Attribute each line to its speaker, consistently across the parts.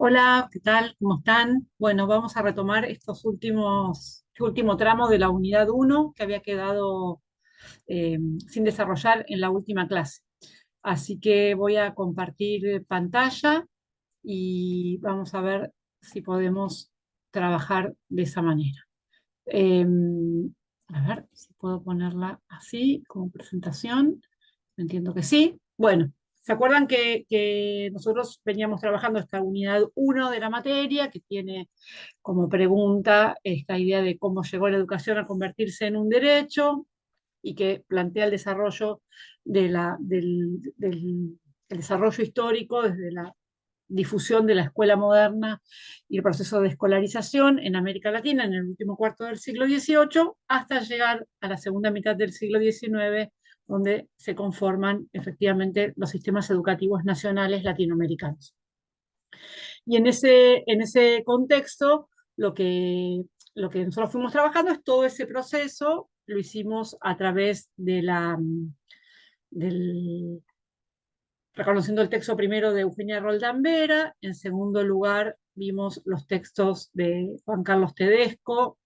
Speaker 1: Hola, ¿qué tal? ¿Cómo están? Bueno, vamos a retomar este último tramo de la unidad uno que había quedado sin desarrollar en la última clase. Así que voy a compartir pantalla y vamos a ver si podemos trabajar de esa manera. Eh, a ver si puedo ponerla así como presentación. Entiendo que sí. Bueno, ¿se acuerdan que nosotros veníamos trabajando esta unidad uno de la materia, que tiene como pregunta esta idea de cómo llegó la educación a convertirse en un derecho y que plantea el desarrollo el desarrollo histórico desde la difusión de la escuela moderna y el proceso de escolarización en América Latina en el último cuarto del siglo XVIII hasta llegar a la segunda mitad del siglo XIX, donde se conforman efectivamente los sistemas educativos nacionales latinoamericanos. Y en ese contexto, lo que, lo que nosotros fuimos trabajando es todo ese proceso, lo hicimos a través del, reconociendo el texto primero de Eugenia Roldán Vera. En segundo lugar, vimos los textos de Juan Carlos Tedesco,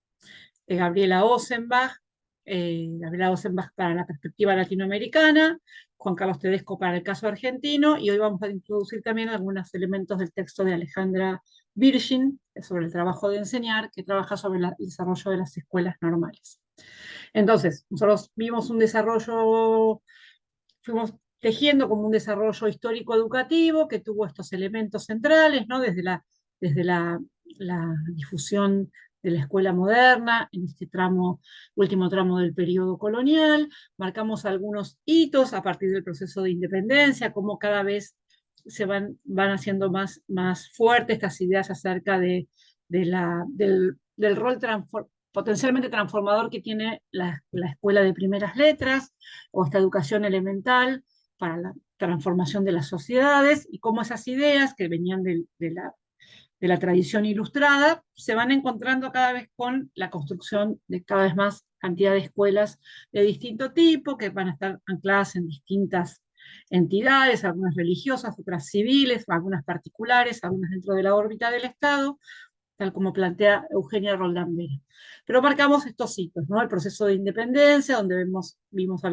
Speaker 1: de Gabriela Osenbach para la perspectiva latinoamericana, Juan Carlos Tedesco para el caso argentino, y hoy vamos a introducir también algunos elementos del texto de Alejandra Virgin sobre el trabajo de enseñar, que trabaja sobre el desarrollo de las escuelas normales. Entonces, nosotros vimos un desarrollo, fuimos tejiendo como un desarrollo histórico educativo que tuvo estos elementos centrales, ¿no? Desde la difusión de la escuela moderna en este último tramo del periodo colonial. Marcamos algunos hitos a partir del proceso de independencia, cómo cada vez van haciendo más fuertes estas ideas acerca del rol potencialmente transformador que tiene la escuela de primeras letras o esta educación elemental para la transformación de las sociedades, y cómo esas ideas que venían de la tradición ilustrada se van encontrando cada vez con la construcción de cada vez más cantidad de escuelas de distinto tipo, que van a estar ancladas en distintas entidades, algunas religiosas, otras civiles, algunas particulares, algunas dentro de la órbita del Estado, tal como plantea Eugenia Roldán Vera. Pero marcamos estos hitos, ¿no? El proceso de independencia, donde vimos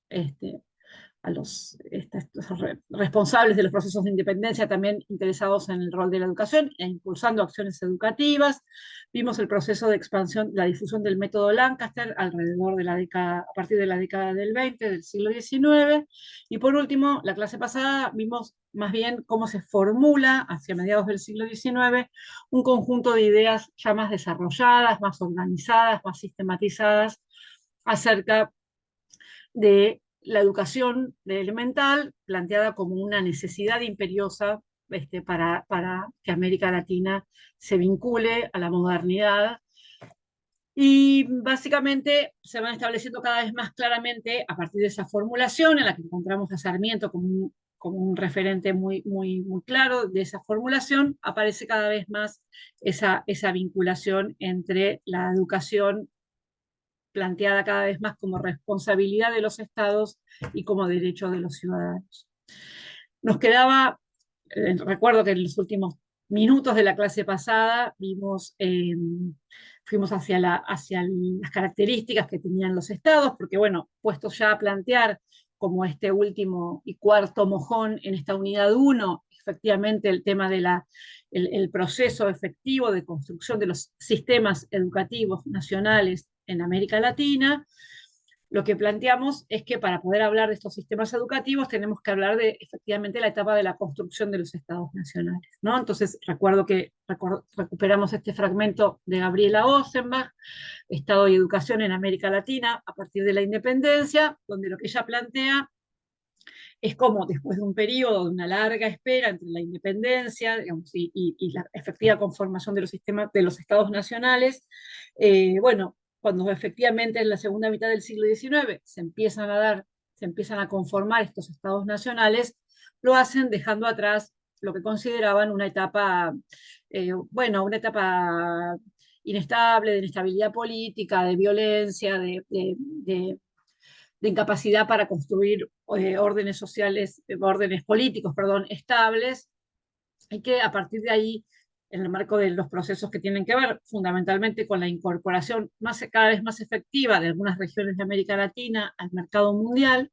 Speaker 1: este, a estos responsables de los procesos de independencia también interesados en el rol de la educación e impulsando acciones educativas. Vimos el proceso de expansión, la difusión del método Lancaster alrededor de la década, a partir de la década del 20, del siglo XIX. Y por último, la clase pasada vimos más bien cómo se formula hacia mediados del siglo XIX un conjunto de ideas ya más desarrolladas, más organizadas, más sistematizadas acerca de la educación de elemental planteada como una necesidad imperiosa para que América Latina se vincule a la modernidad. Y básicamente se van estableciendo cada vez más claramente, a partir de esa formulación, en la que encontramos a Sarmiento como un referente muy claro de esa formulación, aparece cada vez más esa vinculación entre la educación planteada cada vez más como responsabilidad de los estados y como derecho de los ciudadanos. Nos quedaba, recuerdo que en los últimos minutos de la clase pasada fuimos hacia las características que tenían los estados, porque bueno, puestos ya a plantear como este último y cuarto mojón en esta unidad uno, efectivamente el tema el proceso efectivo de construcción de los sistemas educativos nacionales en América Latina. Lo que planteamos es que para poder hablar de estos sistemas educativos tenemos que hablar de efectivamente la etapa de la construcción de los estados nacionales, ¿no? Entonces recuerdo que recuperamos este fragmento de Gabriela Osenbach, Estado y Educación en América Latina a partir de la independencia, donde lo que ella plantea es como después de un periodo de una larga espera entre la independencia, digamos, y la efectiva conformación de los sistemas de los estados nacionales, bueno, cuando efectivamente en la segunda mitad del siglo XIX se empiezan a conformar estos estados nacionales, lo hacen dejando atrás lo que consideraban una etapa, bueno, una etapa inestable, de inestabilidad política, de violencia, de incapacidad para construir órdenes sociales, órdenes políticos, perdón, estables, y que a partir de ahí, en el marco de los procesos que tienen que ver fundamentalmente con la incorporación cada vez más efectiva de algunas regiones de América Latina al mercado mundial,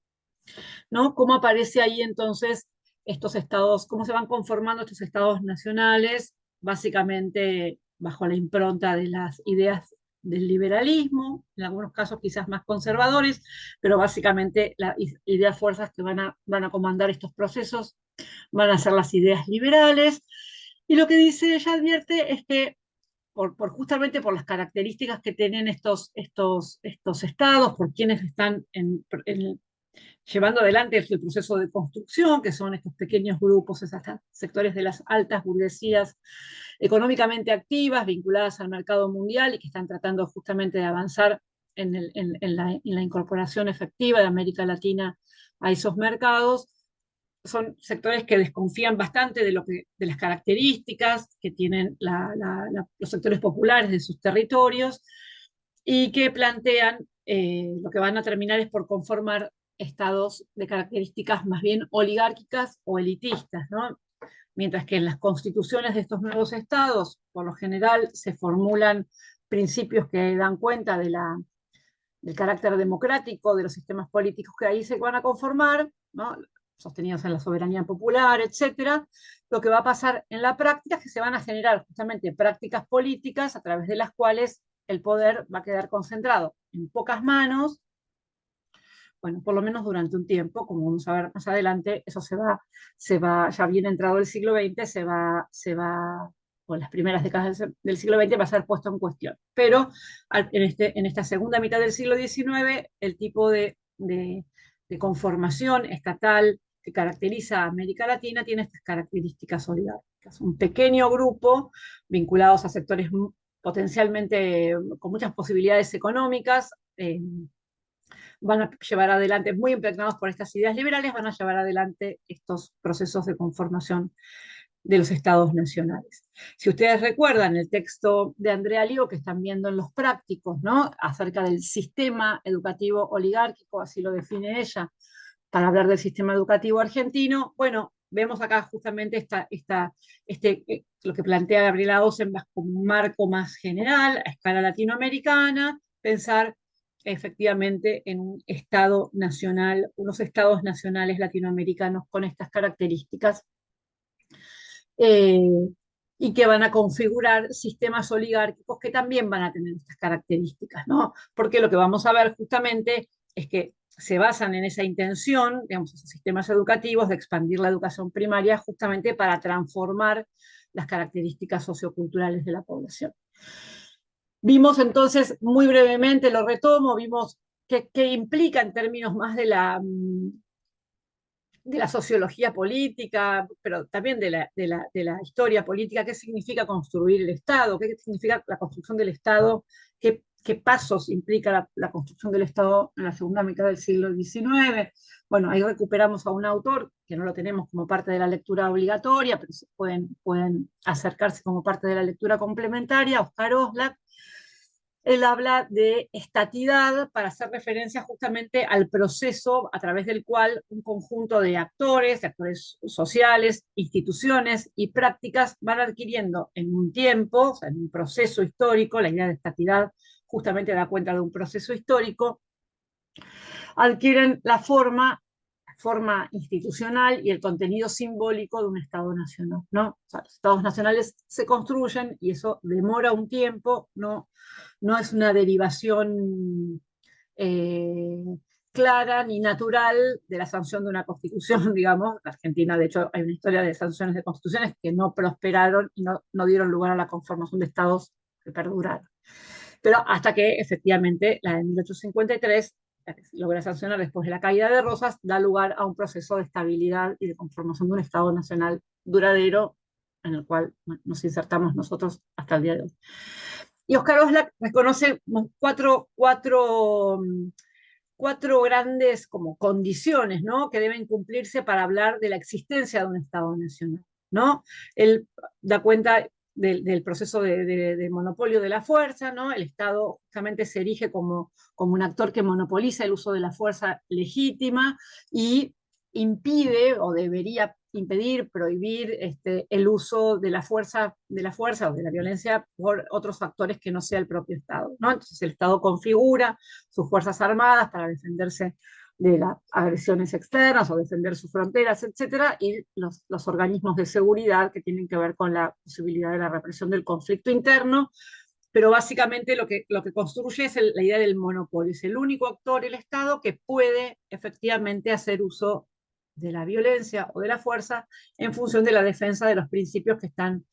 Speaker 1: ¿no? ¿Cómo aparece ahí entonces estos estados, cómo se van conformando estos estados nacionales, básicamente bajo la impronta de las ideas del liberalismo, en algunos casos quizás más conservadores, pero básicamente las ideas fuerzas que van a comandar estos procesos van a ser las ideas liberales. Y lo que dice ella advierte es que justamente por las características que tienen estos estados, por quienes están llevando adelante el proceso de construcción, que son estos pequeños grupos, esos sectores de las altas burguesías económicamente activas, vinculadas al mercado mundial y que están tratando justamente de avanzar en la incorporación efectiva de América Latina a esos mercados. Son sectores que desconfían bastante de las características que tienen los sectores populares de sus territorios y que plantean lo que van a terminar es por conformar estados de características más bien oligárquicas o elitistas, ¿no? Mientras que en las constituciones de estos nuevos estados, por lo general, se formulan principios que dan cuenta del carácter democrático de los sistemas políticos que ahí se van a conformar, ¿no? Sostenidos en la soberanía popular, etcétera. Lo que va a pasar en la práctica es que se van a generar justamente prácticas políticas a través de las cuales el poder va a quedar concentrado en pocas manos, bueno, por lo menos durante un tiempo, como vamos a ver más adelante, eso ya bien entrado el siglo XX, o en las primeras décadas del siglo XX va a ser puesto en cuestión. Pero en esta segunda mitad del siglo XIX, el tipo de conformación estatal que caracteriza a América Latina tiene estas características oligárquicas. Un pequeño grupo vinculados a sectores potencialmente con muchas posibilidades económicas, van a llevar adelante, muy impregnados por estas ideas liberales, van a llevar adelante estos procesos de conformación de los estados nacionales. Si ustedes recuerdan el texto de Andrea Lío que están viendo en los prácticos, ¿no? Acerca del sistema educativo oligárquico, así lo define ella, para hablar del sistema educativo argentino, bueno, vemos acá justamente lo que plantea Gabriela Osenbach como un marco más general, a escala latinoamericana, pensar efectivamente en un Estado nacional, unos estados nacionales latinoamericanos con estas características, eh, y que van a configurar sistemas oligárquicos que también van a tener estas características, ¿no? Porque lo que vamos a ver justamente es que se basan en esa intención, digamos, esos sistemas educativos de expandir la educación primaria justamente para transformar las características socioculturales de la población. Vimos entonces, muy brevemente, lo retomo, vimos qué implica en términos más de la sociología política, pero también de la historia política, qué significa construir el Estado, qué significa la construcción del Estado, qué pasos implica la construcción del Estado en la segunda mitad del siglo XIX. Bueno, ahí recuperamos a un autor, que no lo tenemos como parte de la lectura obligatoria, pero pueden acercarse como parte de la lectura complementaria, Oscar Oslak. Él habla de estatidad para hacer referencia justamente al proceso a través del cual un conjunto de actores sociales, instituciones y prácticas van adquiriendo en un tiempo, o sea, en un proceso histórico. La idea de estatidad justamente da cuenta de un proceso histórico, adquieren la forma institucional y el contenido simbólico de un Estado nacional, ¿no? O sea, los Estados nacionales se construyen y eso demora un tiempo, no es una derivación eh, clara ni natural de la sanción de una constitución, digamos. En Argentina, de hecho, hay una historia de sanciones de constituciones que no prosperaron y no dieron lugar a la conformación de estados que perduraron. Pero hasta que efectivamente la de 1853, la que se logra sancionar después de la caída de Rosas, da lugar a un proceso de estabilidad y de conformación de un Estado nacional duradero en el cual nos insertamos nosotros hasta el día de hoy. Y Oscar Oslak reconoce cuatro grandes como condiciones, ¿no?, que deben cumplirse para hablar de la existencia de un Estado nacional, ¿no? Él da cuenta del proceso de monopolio de la fuerza, ¿no? El Estado justamente se erige como un actor que monopoliza el uso de la fuerza legítima y impide o debería impedir, prohibir el uso de la fuerza o de la violencia por otros factores que no sea el propio Estado, ¿no? Entonces el Estado configura sus fuerzas armadas para defenderse de las agresiones externas o defender sus fronteras, etcétera, y los organismos de seguridad que tienen que ver con la posibilidad de la represión del conflicto interno, pero básicamente lo que construye es la idea del monopolio. Es el único actor, el Estado, que puede efectivamente hacer uso de la violencia o de la fuerza en función de la defensa de los principios que están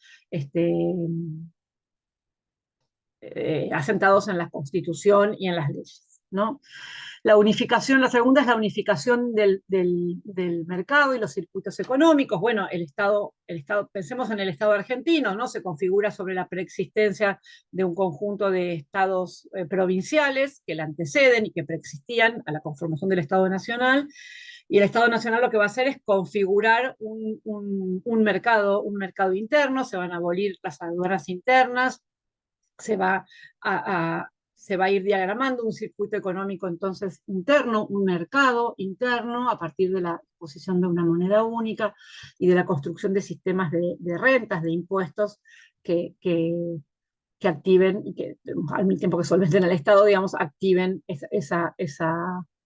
Speaker 1: asentados en la Constitución y en las leyes, ¿no? La segunda es la unificación del mercado y los circuitos económicos. Bueno, pensemos en el Estado argentino, ¿no? Se configura sobre la preexistencia de un conjunto de estados provinciales que la anteceden y que preexistían a la conformación del Estado Nacional. Y el Estado Nacional lo que va a hacer es configurar un mercado interno, se van a abolir las aduanas internas, se va se va a ir diagramando un circuito económico entonces interno, un mercado interno a partir de la posición de una moneda única y de la construcción de sistemas de rentas, de impuestos que activen y que al mismo tiempo que solventen al Estado, digamos, activen esa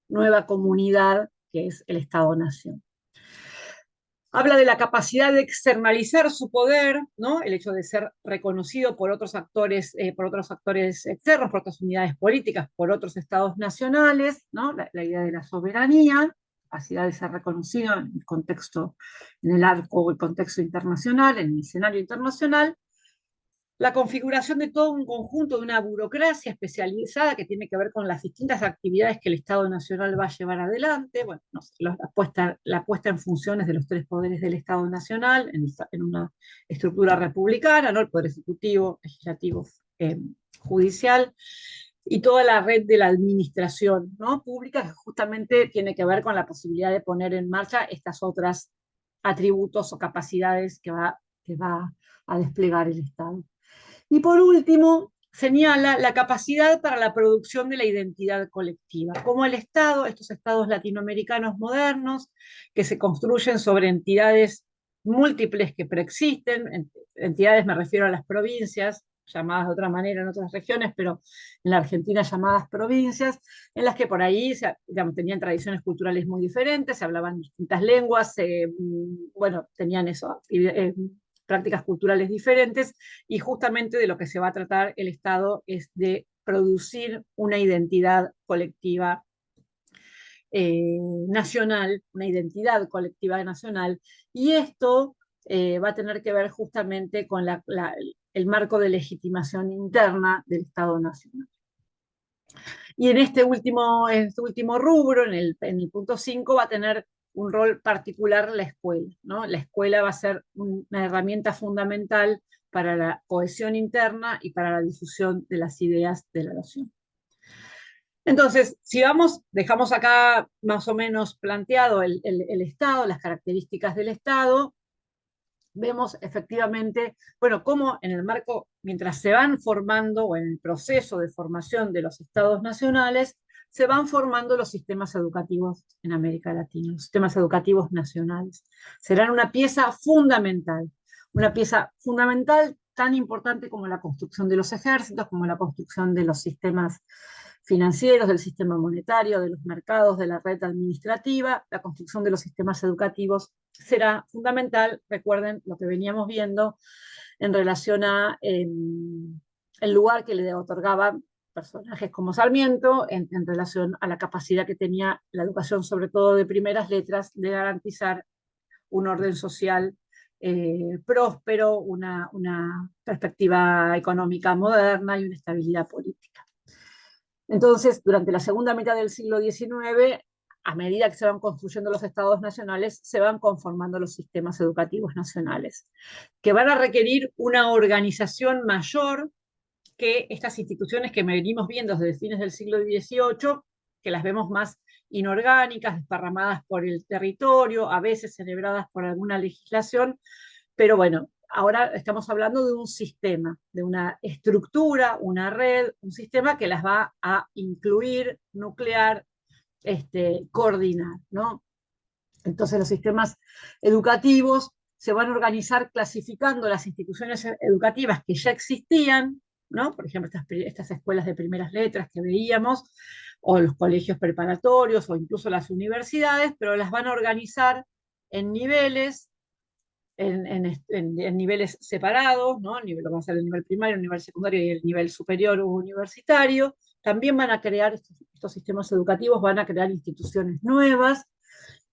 Speaker 1: nueva comunidad que es el Estado-Nación. Habla de la capacidad de externalizar su poder, ¿no? El hecho de ser reconocido por otros actores externos, por otras unidades políticas, por otros estados nacionales, ¿no? La idea de la soberanía, capacidad de ser reconocido en el contexto, en el arco o el contexto internacional, en el escenario internacional. La configuración de todo un conjunto de una burocracia especializada que tiene que ver con las distintas actividades que el Estado Nacional va a llevar adelante, bueno, no sé, la puesta en funciones de los tres poderes del Estado Nacional en una estructura republicana, ¿no? El Poder Ejecutivo, Legislativo, Judicial, y toda la red de la administración, ¿no? Pública, que justamente tiene que ver con la posibilidad de poner en marcha estas otras atributos o capacidades que va a desplegar el Estado. Y por último, señala la capacidad para la producción de la identidad colectiva, como el Estado, estos estados latinoamericanos modernos, que se construyen sobre entidades múltiples que preexisten, entidades me refiero a las provincias, llamadas de otra manera en otras regiones, pero en la Argentina llamadas provincias, en las que por ahí digamos, tenían tradiciones culturales muy diferentes, se hablaban distintas lenguas, bueno, tenían eso, prácticas culturales diferentes, y justamente de lo que se va a tratar el Estado es de producir una identidad colectiva nacional, una identidad colectiva nacional, y esto va a tener que ver justamente con el marco de legitimación interna del Estado Nacional. Y en este último rubro, en el punto 5, va a tener un rol particular la escuela, ¿no? La escuela va a ser una herramienta fundamental para la cohesión interna y para la difusión de las ideas de la nación. Entonces, si dejamos acá más o menos planteado el Estado, las características del Estado, vemos efectivamente, bueno, cómo en el marco, mientras se van formando o en el proceso de formación de los estados nacionales, se van formando los sistemas educativos en América Latina, los sistemas educativos nacionales. Serán una pieza fundamental tan importante como la construcción de los ejércitos, como la construcción de los sistemas financieros, del sistema monetario, de los mercados, de la red administrativa. La construcción de los sistemas educativos será fundamental. Recuerden lo que veníamos viendo en relación a el lugar que le otorgaba personajes como Sarmiento en relación a la capacidad que tenía la educación, sobre todo de primeras letras, de garantizar un orden social próspero, una perspectiva económica moderna y una estabilidad política. Entonces, durante la segunda mitad del siglo XIX, a medida que se van construyendo los estados nacionales, se van conformando los sistemas educativos nacionales, que van a requerir una organización mayor que estas instituciones que venimos viendo desde fines del siglo XVIII, que las vemos más inorgánicas, desparramadas por el territorio, a veces celebradas por alguna legislación, pero bueno, ahora estamos hablando de un sistema, de una estructura, una red, un sistema que las va a incluir, nuclear, coordinar, ¿no? Entonces los sistemas educativos se van a organizar clasificando las instituciones educativas que ya existían, ¿no? Por ejemplo, estas escuelas de primeras letras que veíamos, o los colegios preparatorios, o incluso las universidades, pero las van a organizar en niveles, en niveles separados, ¿no? Lo que va a ser el nivel primario, el nivel secundario y el nivel superior o universitario. También van a crear, estos sistemas educativos van a crear instituciones nuevas,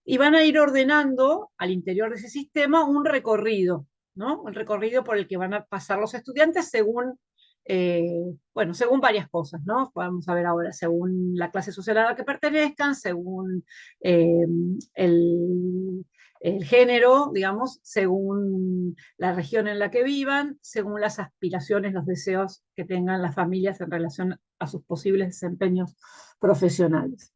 Speaker 1: y van a ir ordenando al interior de ese sistema un recorrido, ¿no? El recorrido por el que van a pasar los estudiantes según, bueno, según varias cosas, ¿no? Vamos a ver ahora, según la clase social a la que pertenezcan, según eh, el, el género, digamos, según la región en la que vivan, según las aspiraciones, los deseos que tengan las familias en relación a sus posibles desempeños profesionales.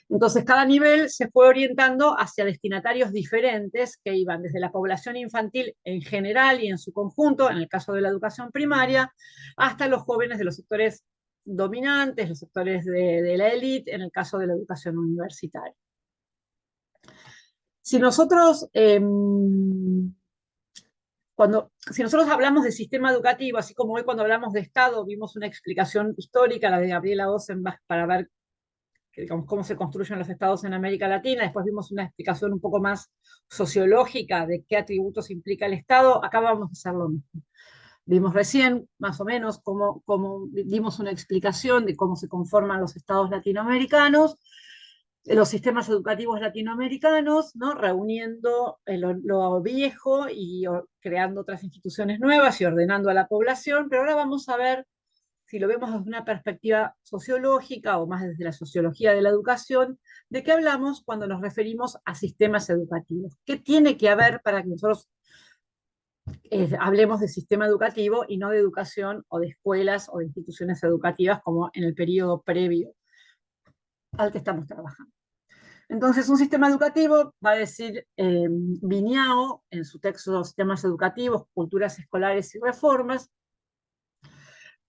Speaker 1: Entonces, cada nivel se fue orientando hacia destinatarios diferentes que iban desde la población infantil en general y en su conjunto, en el caso de la educación primaria, hasta los jóvenes de los sectores dominantes, los sectores de la élite, en el caso de la educación universitaria. Si nosotros, si nosotros hablamos de sistema educativo, así como hoy cuando hablamos de Estado, vimos una explicación histórica, la de Gabriela Ossenbach, para ver digamos, cómo se construyen los estados en América Latina. Después vimos una explicación un poco más sociológica de qué atributos implica el Estado. Acá vamos a hacer lo mismo. Vimos recién, más o menos, cómo dimos una explicación de cómo se conforman los estados latinoamericanos, los sistemas educativos latinoamericanos, ¿no? Reuniendo lo viejo y creando otras instituciones nuevas y ordenando a la población. Pero ahora vamos a ver, si lo vemos desde una perspectiva sociológica o más desde la sociología de la educación, de qué hablamos cuando nos referimos a sistemas educativos. ¿Qué tiene que haber para que nosotros hablemos de sistema educativo y no de educación o de escuelas o de instituciones educativas como en el periodo previo al que estamos trabajando? Entonces, un sistema educativo, va a decir Viñao en su texto Sistemas Educativos, Culturas Escolares y Reformas,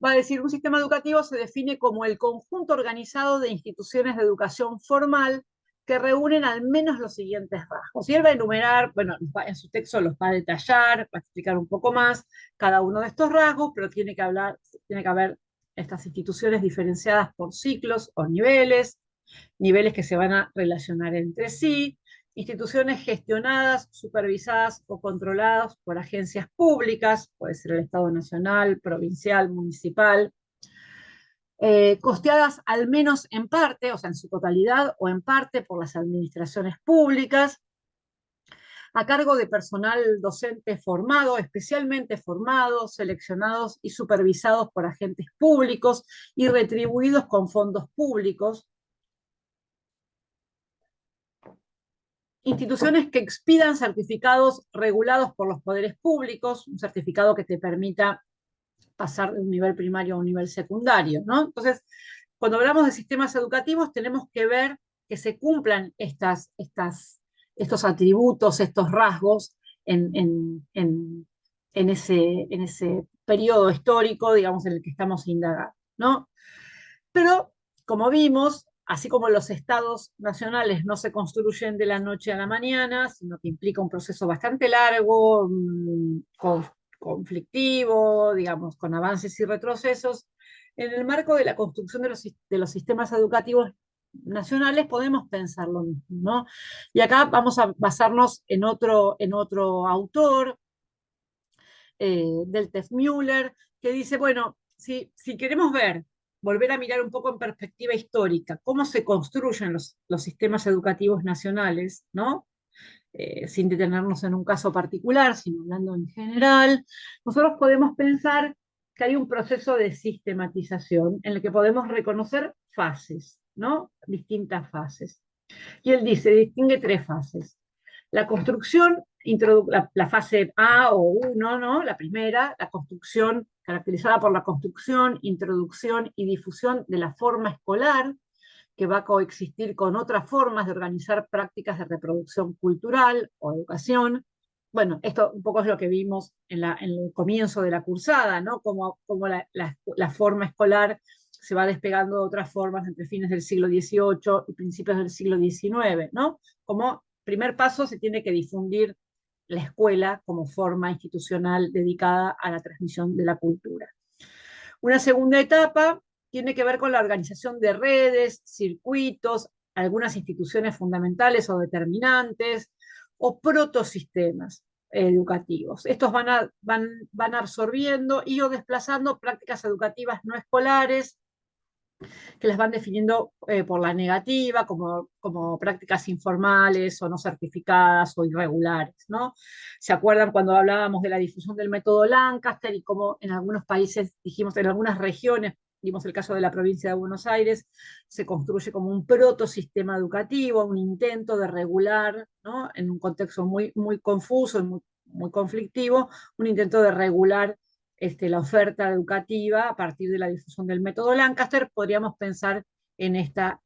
Speaker 1: va a decir, un sistema educativo se define como el conjunto organizado de instituciones de educación formal que reúnen al menos los siguientes rasgos. Y él va a enumerar, bueno, en su texto los va a detallar, va a explicar un poco más cada uno de estos rasgos, pero tiene que haber estas instituciones diferenciadas por ciclos o niveles, niveles que se van a relacionar entre sí, instituciones gestionadas, supervisadas o controladas por agencias públicas, puede ser el Estado nacional, provincial, municipal, costeadas al menos en parte, o sea, en su totalidad o en parte por las administraciones públicas, a cargo de personal docente formado, especialmente formado, seleccionados y supervisados por agentes públicos y retribuidos con fondos públicos, instituciones que expidan certificados regulados por los poderes públicos, un certificado que te permita pasar de un nivel primario a un nivel secundario, ¿no? Entonces, cuando hablamos de sistemas educativos, tenemos que ver que se cumplan estos atributos, estos rasgos en ese periodo histórico, digamos, en el que estamos indagando, ¿no? Pero, como vimos, así como los estados nacionales no se construyen de la noche a la mañana, sino que implica un proceso bastante largo, conflictivo, digamos, con avances y retrocesos, en el marco de la construcción de los sistemas educativos nacionales podemos pensar lo mismo, ¿no? Y acá vamos a basarnos en otro autor, del Müller, que dice, bueno, si queremos volver a mirar un poco en perspectiva histórica, cómo se construyen los sistemas educativos nacionales, ¿no? Sin detenernos en un caso particular, sino hablando en general, nosotros podemos pensar que hay un proceso de sistematización en el que podemos reconocer fases, ¿no? Distintas fases. Y él dice, distingue tres fases. La construcción, la fase A o 1, ¿no? La primera, la construcción, caracterizada por la construcción, introducción y difusión de la forma escolar, que va a coexistir con otras formas de organizar prácticas de reproducción cultural o educación, bueno, esto un poco es lo que vimos en el comienzo de la cursada, ¿no? Como la forma escolar se va despegando de otras formas entre fines del siglo XVIII y principios del siglo XIX, ¿no? Como primer paso se tiene que difundir la escuela como forma institucional dedicada a la transmisión de la cultura. Una segunda etapa tiene que ver con la organización de redes, circuitos, algunas instituciones fundamentales o determinantes, o protosistemas educativos. Estos van absorbiendo y o desplazando prácticas educativas no escolares que las van definiendo por la negativa como prácticas informales o no certificadas o irregulares, ¿no? ¿Se acuerdan cuando hablábamos de la difusión del método Lancaster y cómo en algunos países, dijimos, en algunas regiones, vimos el caso de la provincia de Buenos Aires, se construye como un protosistema educativo, un intento de regular, ¿no? En un contexto muy confuso y muy conflictivo, un intento de regular la oferta educativa a partir de la difusión del método Lancaster, podríamos pensar en esta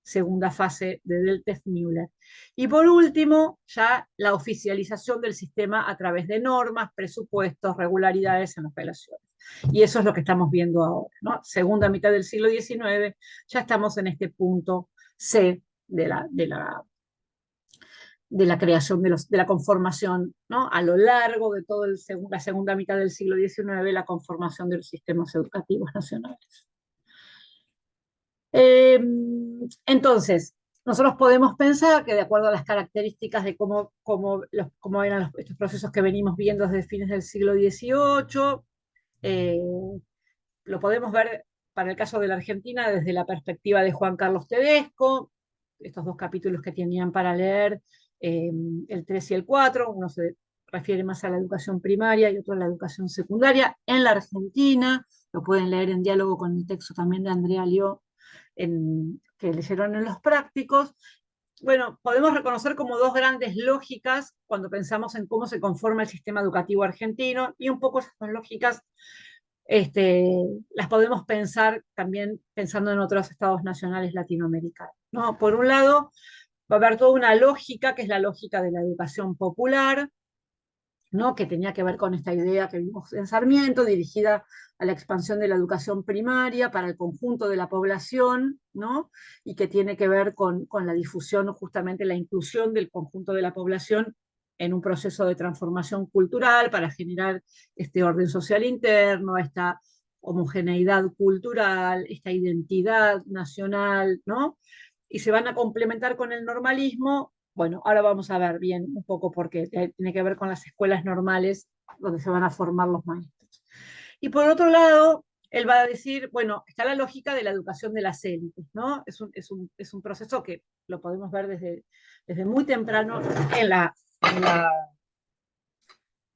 Speaker 1: segunda fase de Deltef-Müller. Y por último, ya la oficialización del sistema a través de normas, presupuestos, regularidades en las relaciones. Y eso es lo que estamos viendo ahora, ¿no? Segunda mitad del siglo XIX, ya estamos en este punto C de la creación de la conformación, ¿no? A lo largo de toda la segunda mitad del siglo XIX, la conformación de los sistemas educativos nacionales. Entonces, nosotros podemos pensar que de acuerdo a las características de cómo eran estos procesos que venimos viendo desde fines del siglo XVIII, lo podemos ver para el caso de la Argentina desde la perspectiva de Juan Carlos Tedesco, estos dos capítulos que tenían para leer, el 3 y el 4, uno se refiere más a la educación primaria y otro a la educación secundaria. En la Argentina, lo pueden leer en diálogo con el texto también de Andrea Lió, que leyeron en los prácticos. Bueno, podemos reconocer como dos grandes lógicas cuando pensamos en cómo se conforma el sistema educativo argentino, y un poco esas dos lógicas las podemos pensar también pensando en otros estados nacionales latinoamericanos, ¿no? Por un lado, va a haber toda una lógica, que es la lógica de la educación popular, ¿no? Que tenía que ver con esta idea que vimos en Sarmiento, dirigida a la expansión de la educación primaria para el conjunto de la población, ¿no? Y que tiene que ver con la difusión, justamente la inclusión del conjunto de la población en un proceso de transformación cultural para generar este orden social interno, esta homogeneidad cultural, esta identidad nacional, ¿no? Y se van a complementar con el normalismo. Bueno, ahora vamos a ver bien un poco por qué. Tiene que ver con las escuelas normales donde se van a formar los maestros. Y por otro lado, él va a decir, bueno, está la lógica de la educación de las élites, ¿no? Es un proceso que lo podemos ver desde muy temprano en la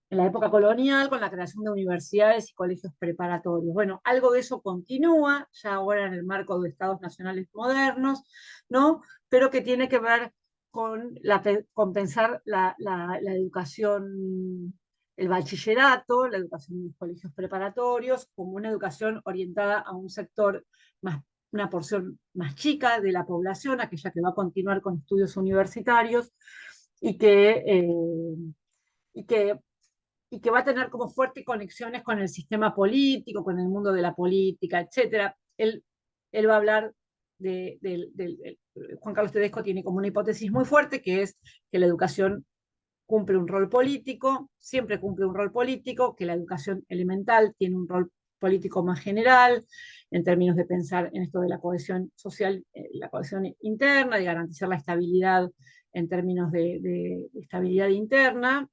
Speaker 1: en la época colonial, con la creación de universidades y colegios preparatorios. Bueno, algo de eso continúa, ya ahora en el marco de estados nacionales modernos, ¿no? Pero que tiene que ver con pensar la educación, el bachillerato, la educación en los colegios preparatorios, como una educación orientada a un sector más, una porción más chica de la población, aquella que va a continuar con estudios universitarios, y y que y que va a tener como fuertes conexiones con el sistema político, con el mundo de la política, etcétera. Él va a hablar Juan Carlos Tedesco tiene como una hipótesis muy fuerte, que es que la educación cumple un rol político, siempre cumple un rol político, que la educación elemental tiene un rol político más general, en términos de pensar en esto de la cohesión social, la cohesión interna, de garantizar la estabilidad en términos de estabilidad interna,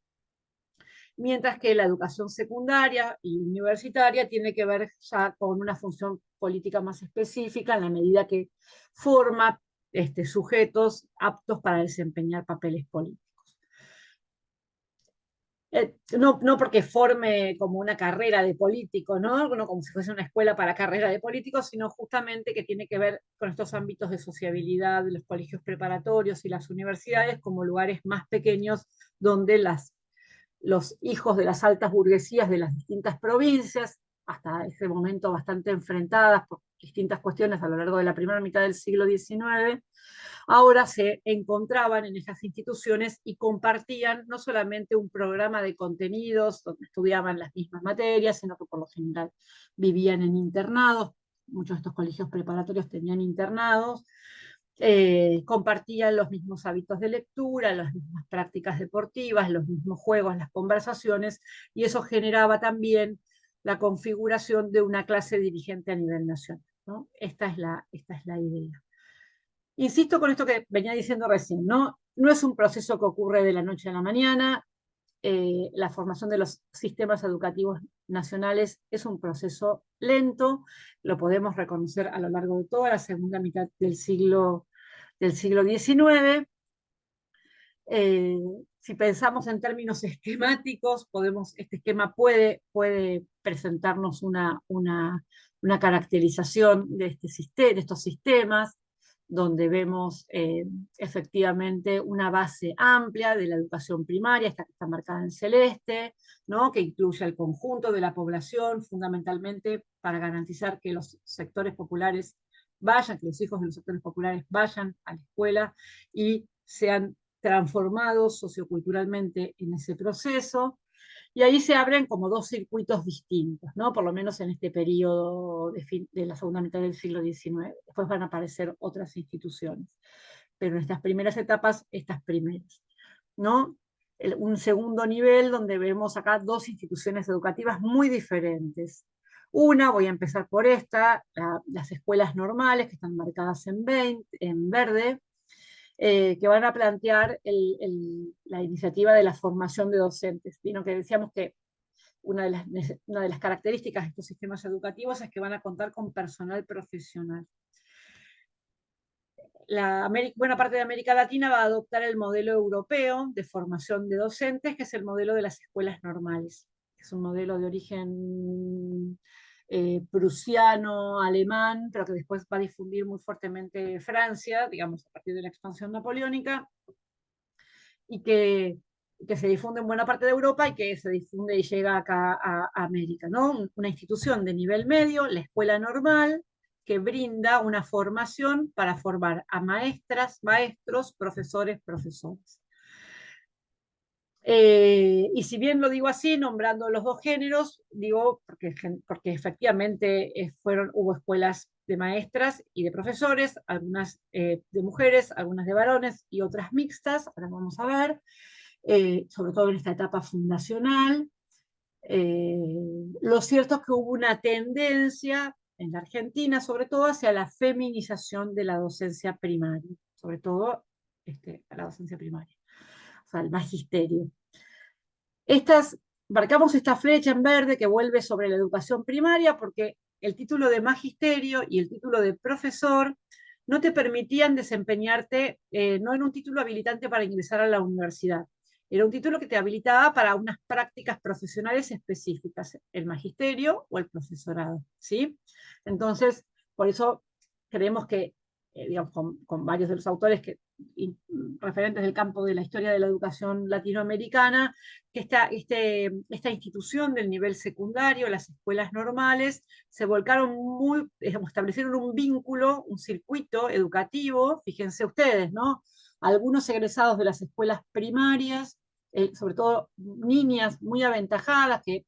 Speaker 1: mientras que la educación secundaria y universitaria tiene que ver ya con una función política más específica en la medida que forma sujetos aptos para desempeñar papeles políticos. No porque forme como una carrera de político, ¿no? No como si fuese una escuela para carrera de políticos, sino justamente que tiene que ver con estos ámbitos de sociabilidad de los colegios preparatorios y las universidades como lugares más pequeños donde los hijos de las altas burguesías de las distintas provincias hasta ese momento bastante enfrentadas por distintas cuestiones a lo largo de la primera mitad del siglo XIX, ahora se encontraban en esas instituciones y compartían no solamente un programa de contenidos donde estudiaban las mismas materias, sino que por lo general vivían en internados. Muchos de estos colegios preparatorios tenían internados, compartían los mismos hábitos de lectura, las mismas prácticas deportivas, los mismos juegos, las conversaciones, y eso generaba también la configuración de una clase dirigente a nivel nacional, ¿no? Esta es la idea. Insisto con esto que venía diciendo recién, ¿no? No es un proceso que ocurre de la noche a la mañana. La formación de los sistemas educativos nacionales es un proceso lento, lo podemos reconocer a lo largo de toda la segunda mitad del siglo XIX. Eh, si pensamos en términos esquemáticos, este esquema puede presentarnos una caracterización de, de estos sistemas, donde vemos efectivamente una base amplia de la educación primaria, esta que está marcada en celeste, ¿no? Que incluye al conjunto de la población, fundamentalmente para garantizar que los sectores populares vayan, que los hijos de los sectores populares vayan a la escuela y sean transformados socioculturalmente en ese proceso, y ahí se abren como dos circuitos distintos, ¿no? Por lo menos en este periodo de la segunda mitad del siglo XIX. Después van a aparecer otras instituciones, pero en estas primeras etapas, estas primeras, ¿no? Un segundo nivel donde vemos acá dos instituciones educativas muy diferentes. Una, voy a empezar por esta, las escuelas normales, que están marcadas en verde, que van a plantear la iniciativa de la formación de docentes. Vino que decíamos que una de las características de estos sistemas educativos es que van a contar con personal profesional. Buena parte de América Latina va a adoptar el modelo europeo de formación de docentes, que es el modelo de las escuelas normales, que es un modelo de origen prusiano, alemán, pero que después va a difundir muy fuertemente Francia, digamos, a partir de la expansión napoleónica, y que se difunde en buena parte de Europa y que se difunde y llega acá a América, ¿no? Una institución de nivel medio, la escuela normal, que brinda una formación para formar a maestras, maestros, profesores, profesoras. Y si bien lo digo así, nombrando los dos géneros, digo porque efectivamente hubo escuelas de maestras y de profesores, algunas de mujeres, algunas de varones y otras mixtas, ahora vamos a ver, sobre todo en esta etapa fundacional. Lo cierto es que hubo una tendencia en la Argentina, sobre todo hacia la feminización de la docencia primaria, sobre todo a la docencia primaria, o sea, el magisterio. Marcamos esta flecha en verde que vuelve sobre la educación primaria porque el título de magisterio y el título de profesor no te permitían desempeñarte, no era un título habilitante para ingresar a la universidad, era un título que te habilitaba para unas prácticas profesionales específicas, el magisterio o el profesorado, ¿sí? Entonces, por eso creemos que, digamos, con varios de los autores referentes del campo de la historia de la educación latinoamericana, que esta institución del nivel secundario, las escuelas normales, se volcaron establecieron un vínculo, un circuito educativo, fíjense ustedes, ¿no? Algunos egresados de las escuelas primarias, sobre todo niñas muy aventajadas que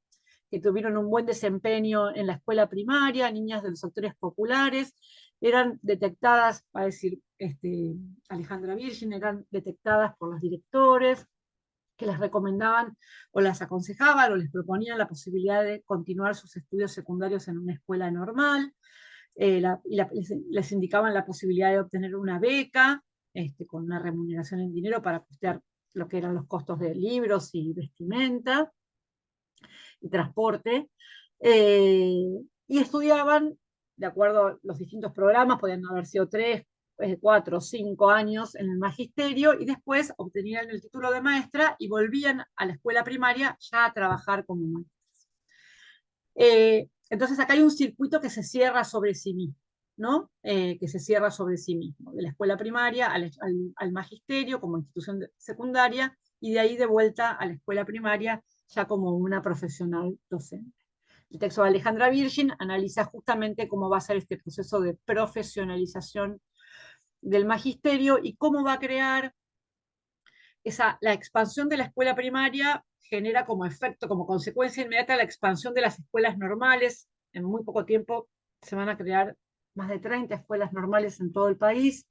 Speaker 1: tuvieron un buen desempeño en la escuela primaria, niñas de los sectores populares, eran detectadas, va a decir Alejandra Virgin, eran detectadas por los directores, que les recomendaban o las aconsejaban o les proponían la posibilidad de continuar sus estudios secundarios en una escuela normal, les indicaban la posibilidad de obtener una beca con una remuneración en dinero para costear lo que eran los costos de libros y vestimenta y transporte, y estudiaban, de acuerdo a los distintos programas, podían haber sido 3, 4, 5 años en el magisterio, y después obtenían el título de maestra y volvían a la escuela primaria ya a trabajar como maestras. Entonces acá hay un circuito que se cierra sobre sí mismo, ¿no? Que se cierra sobre sí mismo, de la escuela primaria al magisterio como institución secundaria, y de ahí de vuelta a la escuela primaria ya como una profesional docente. El texto de Alejandra Virgin analiza justamente cómo va a ser este proceso de profesionalización del magisterio y cómo va a crear la expansión de la escuela primaria genera como efecto, como consecuencia inmediata, la expansión de las escuelas normales. En muy poco tiempo se van a crear más de 30 escuelas normales en todo el país.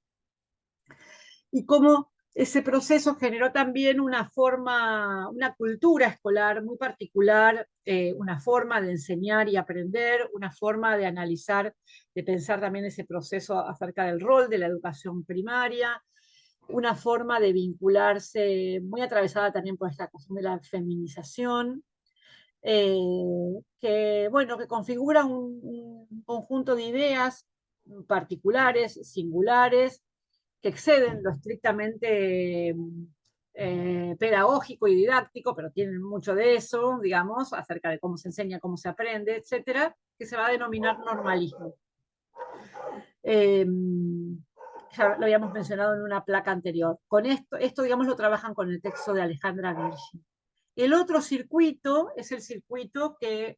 Speaker 1: Y cómo ese proceso generó también una forma, una cultura escolar muy particular, una forma de enseñar y aprender, una forma de analizar, de pensar también ese proceso acerca del rol de la educación primaria, una forma de vincularse muy atravesada también por esta cuestión de la feminización, que, bueno, que configura un conjunto de ideas particulares, singulares, que exceden lo estrictamente pedagógico y didáctico, pero tienen mucho de eso, digamos, acerca de cómo se enseña, cómo se aprende, etcétera, que se va a denominar normalismo. Eh, ya lo habíamos mencionado en una placa anterior. Con esto, digamos, lo trabajan con el texto de Alejandra Virgin. El otro circuito es el circuito que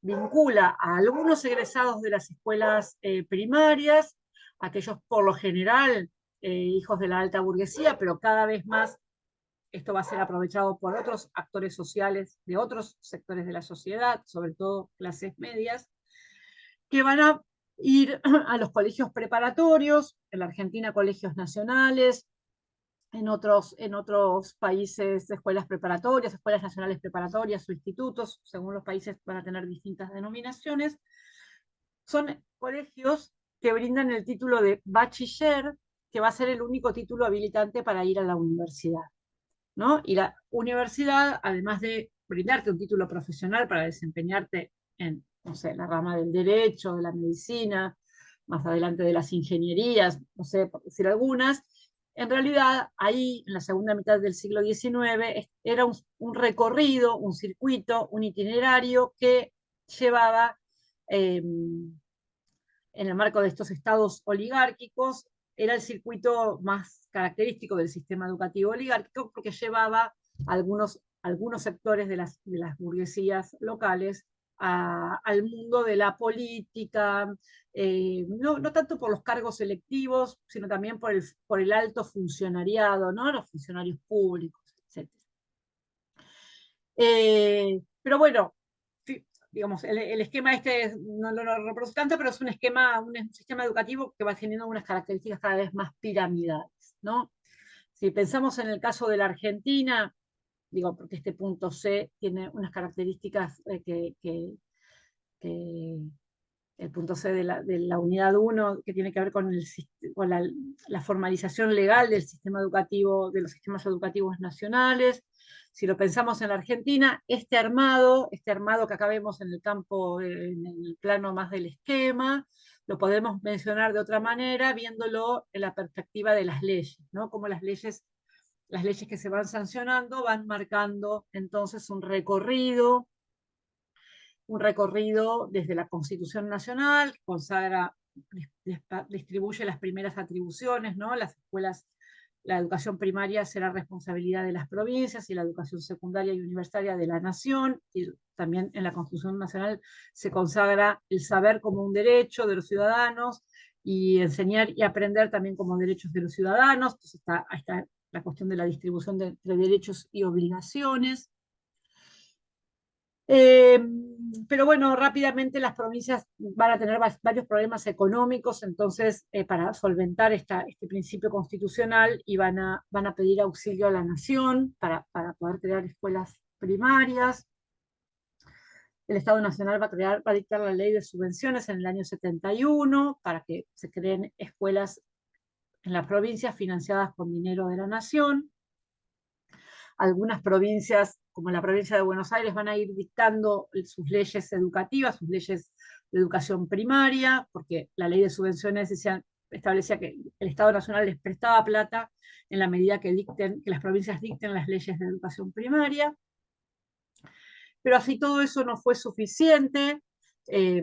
Speaker 1: vincula a algunos egresados de las escuelas primarias, aquellos por lo general hijos de la alta burguesía, pero cada vez más esto va a ser aprovechado por otros actores sociales de otros sectores de la sociedad, sobre todo clases medias, que van a ir a los colegios preparatorios, en la Argentina colegios nacionales, en otros países escuelas preparatorias, escuelas nacionales preparatorias o institutos, según los países van a tener distintas denominaciones. Son colegios que brindan el título de bachiller, que va a ser el único título habilitante para ir a la universidad, ¿no? Y la universidad, además de brindarte un título profesional para desempeñarte en, no sé, la rama del derecho, de la medicina, más adelante de las ingenierías, no sé, por decir algunas, en realidad ahí, en la segunda mitad del siglo XIX, era un recorrido, un circuito, un itinerario que llevaba, en el marco de estos estados oligárquicos, era el circuito más característico del sistema educativo oligárquico porque llevaba algunos sectores de las burguesías locales al mundo de la política, no tanto por los cargos electivos, sino también por el alto funcionariado, ¿no? Los funcionarios públicos, etc. Pero bueno, digamos, el esquema este no lo reproduce tanto, pero es un esquema, un sistema educativo que va teniendo unas características cada vez más piramidales, ¿no? Si pensamos en el caso de la Argentina, digo, porque este punto C tiene unas características que el punto C de la unidad 1, que tiene que ver con la formalización legal del sistema educativo, de los sistemas educativos nacionales. Si lo pensamos en la Argentina, este armado que acá vemos en el campo, en el plano más del esquema, lo podemos mencionar de otra manera, viéndolo en la perspectiva de las leyes, ¿no? Como las leyes que se van sancionando van marcando entonces un recorrido desde la Constitución Nacional, que consagra, distribuye las primeras atribuciones, ¿no? Las escuelas, la educación primaria será responsabilidad de las provincias y la educación secundaria y universitaria de la nación, y también en la Constitución Nacional se consagra el saber como un derecho de los ciudadanos y enseñar y aprender también como derechos de los ciudadanos. Entonces ahí está la cuestión de la distribución entre derechos y obligaciones. Eh, pero bueno, rápidamente las provincias van a tener varios problemas económicos, entonces para solventar este principio constitucional y van a pedir auxilio a la nación para poder crear escuelas primarias. El Estado Nacional va a dictar la ley de subvenciones en el año 71 para que se creen escuelas en las provincias financiadas con dinero de la nación. Algunas provincias, como la provincia de Buenos Aires, van a ir dictando sus leyes educativas, sus leyes de educación primaria, porque la ley de subvenciones establecía que el Estado Nacional les prestaba plata en la medida que las provincias dicten las leyes de educación primaria. Pero así todo eso no fue suficiente, eh,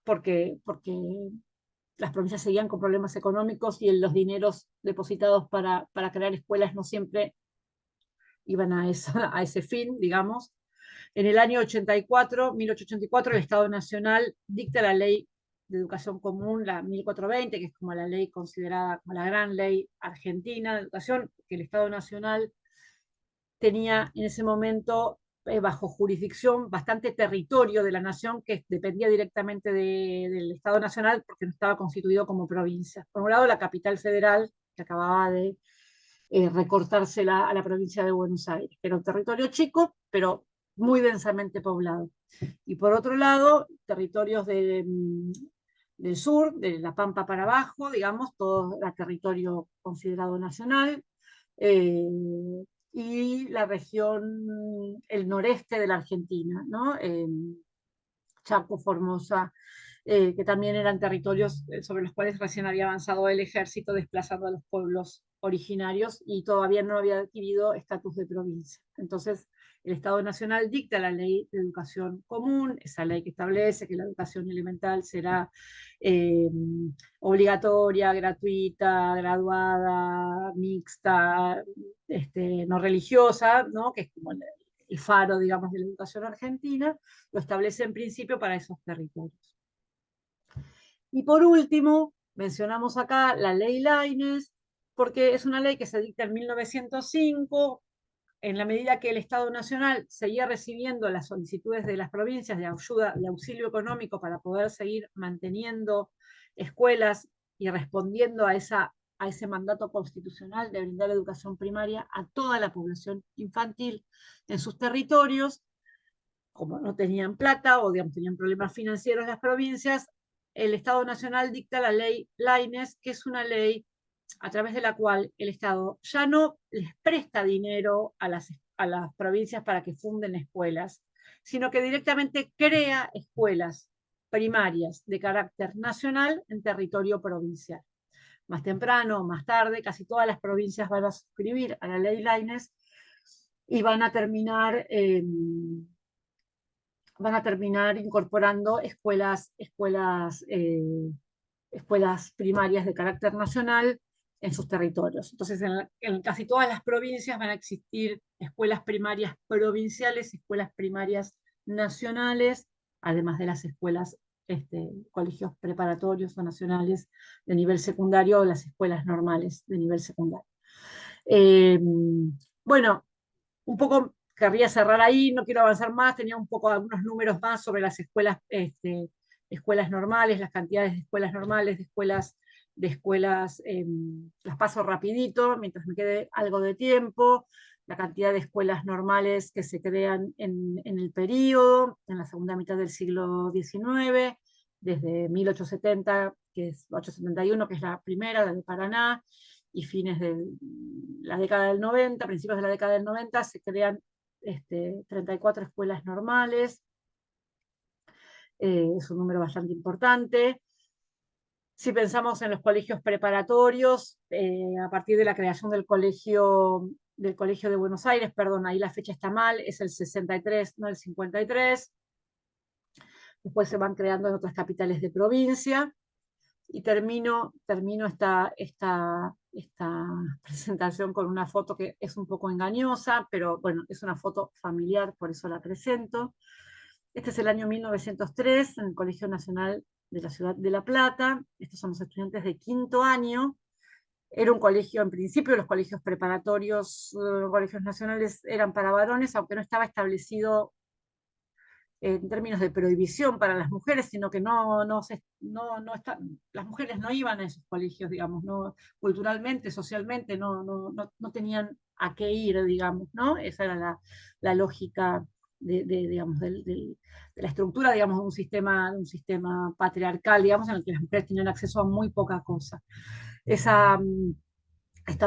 Speaker 1: porque las provincias seguían con problemas económicos y los dineros depositados para crear escuelas no siempre iban a ese fin, digamos. En el año 84, 1884, el Estado Nacional dicta la Ley de Educación Común, la 1420, que es como la ley considerada como la gran ley argentina de educación, que el Estado Nacional tenía en ese momento bajo jurisdicción bastante territorio de la nación que dependía directamente del Estado Nacional porque no estaba constituido como provincia. Por un lado, la capital federal, que acababa de recortársela a la provincia de Buenos Aires, que era un territorio chico, pero muy densamente poblado. Y por otro lado, territorios del sur, de La Pampa para abajo, digamos, todo el territorio considerado nacional, eh, y la región, el noreste de la Argentina, ¿no? Chaco, Formosa, que también eran territorios sobre los cuales recién había avanzado el ejército desplazando a los pueblos originarios y todavía no había adquirido estatus de provincia. Entonces, el Estado Nacional dicta la ley de educación común, esa ley que establece que la educación elemental será eh, obligatoria, gratuita, graduada, mixta, no religiosa, ¿no? Que es como el faro, digamos, de la educación argentina, lo establece en principio para esos territorios. Y por último, mencionamos acá la ley Laínez, porque es una ley que se dicta en 1905, en la medida que el Estado Nacional seguía recibiendo las solicitudes de las provincias de ayuda, de auxilio económico para poder seguir manteniendo escuelas y respondiendo a ese mandato constitucional de brindar educación primaria a toda la población infantil en sus territorios, como no tenían plata o digamos, tenían problemas financieros las provincias, el Estado Nacional dicta la ley Laínez, que es una ley a través de la cual el Estado ya no les presta dinero a las provincias para que funden escuelas, sino que directamente crea escuelas primarias de carácter nacional en territorio provincial. Más temprano o más tarde, casi todas las provincias van a suscribir a la ley Laínez y van a terminar incorporando escuelas primarias de carácter nacional en sus territorios. Entonces, en casi todas las provincias van a existir escuelas primarias provinciales, escuelas primarias nacionales, además de las escuelas, colegios preparatorios o nacionales de nivel secundario o las escuelas normales de nivel secundario. Eh, bueno, un poco querría cerrar ahí, no quiero avanzar más, tenía un poco algunos números más sobre las escuelas, escuelas normales, las cantidades de escuelas normales, las paso rapidito, mientras me quede algo de tiempo, la cantidad de escuelas normales que se crean en el periodo, en la segunda mitad del siglo XIX, desde 1870, que es 871, que es la primera, la de Paraná, y fines de la década del 90, principios de la década del 90, se crean 34 escuelas normales, es un número bastante importante. Si pensamos en los colegios preparatorios, a partir de la creación del colegio de Buenos Aires, perdón, ahí la fecha está mal, es el 63, no el 53. Después se van creando en otras capitales de provincia. Y termino esta presentación con una foto que es un poco engañosa, pero bueno, es una foto familiar, por eso la presento. Este es el año 1903 en el Colegio Nacional de la Ciudad de La Plata. Estos son los estudiantes de quinto año. Era un colegio, en principio, los colegios preparatorios, los colegios nacionales eran para varones, aunque no estaba establecido en términos de prohibición para las mujeres, sino que las mujeres no iban a esos colegios, digamos, no, culturalmente, socialmente, no tenían a qué ir, digamos, ¿no? Esa era la lógica digamos, de la estructura, digamos, de un sistema patriarcal, digamos, en el que las mujeres tenían acceso a muy poca cosa. Esta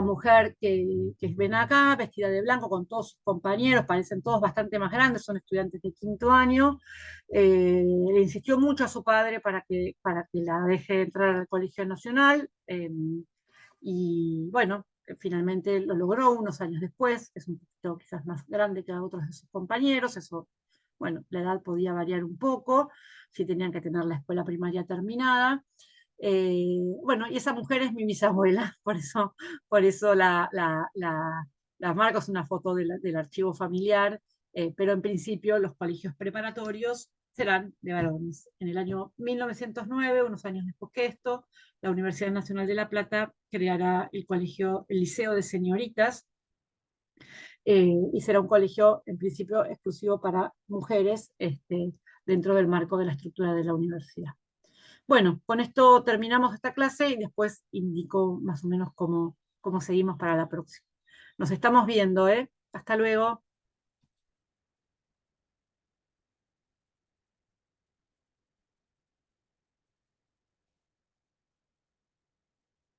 Speaker 1: mujer que ven acá, vestida de blanco con todos sus compañeros, parecen todos bastante más grandes, son estudiantes de quinto año, le insistió mucho a su padre para que la deje entrar al Colegio Nacional, y bueno, finalmente lo logró unos años después, es un poquito quizás más grande que otros de sus compañeros, eso, bueno, la edad podía variar un poco, si tenían que tener la escuela primaria terminada. Bueno, y esa mujer es mi bisabuela, por eso la marco, es una foto del archivo familiar, pero en principio los colegios preparatorios serán de varones. En el año 1909, unos años después que esto, la Universidad Nacional de La Plata creará el Liceo de Señoritas, y será un colegio en principio exclusivo para mujeres, dentro del marco de la estructura de la universidad. Bueno, con esto terminamos esta clase y después indico más o menos cómo seguimos para la próxima. Nos estamos viendo, ¿eh? Hasta luego.